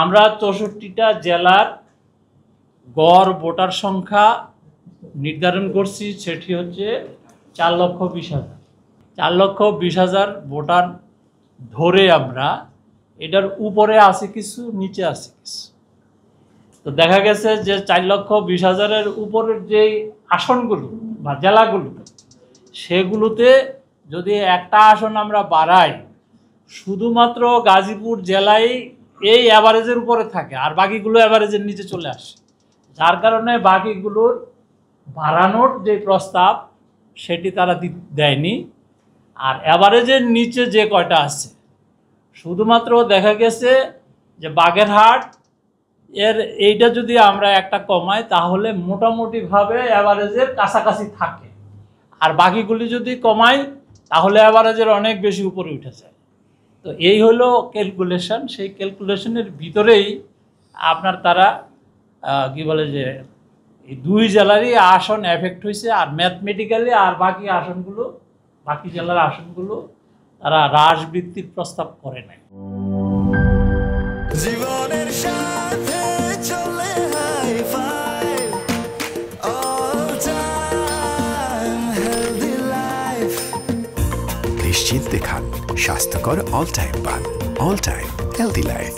আমরা 64টা জেলার গড় ভোটার সংখ্যা নির্ধারণ করছি, সেটি হচ্ছে 4,20,000। 4,20,000 ভোটার ধরে আমরা এটার উপরে আছে কিছু, নিচে আছে কিছু। তো দেখা গেছে যে 4,20,000-এর উপরের যে আসনগুলো বা জেলাগুলো, সেগুলোতে যদি একটা আসন আমরা বাড়াই, শুধুমাত্র গাজীপুর জেলায় এই অ্যাভারেজের উপরে থাকে, আর বাকিগুলো অ্যাভারেজের নিচে চলে আসে। যার কারণে বাকিগুলোর বাড়ানোর যে প্রস্তাব সেটি তারা দেয়নি। আর অ্যাভারেজের নিচে যে কয়টা আছে, শুধুমাত্র দেখা গেছে যে বাগেরহাট এইটা যদি আমরা একটা কমাই তাহলে মোটামুটিভাবে অ্যাভারেজের কাছাকাছি থাকে, আর বাকিগুলি যদি কমাই তাহলে অ্যাভারেজের অনেক বেশি উপরে উঠে যায়। তো এই হলো ক্যালকুলেশন। সেই ক্যালকুলেশনের ভিতরেই আপনার তারা কি বলে যে এই দুই জেলারই আসন এফেক্ট হয়েছে, আর ম্যাথমেটিক্যালি আর বাকি জেলার আসনগুলো তারা হ্রাস বৃদ্ধির প্রস্তাব করে নাই। জীবনের সাথে চলে নিশ্চিন্তে খান স্বাস্থ্যকর অল টাইম পান। All time healthy life.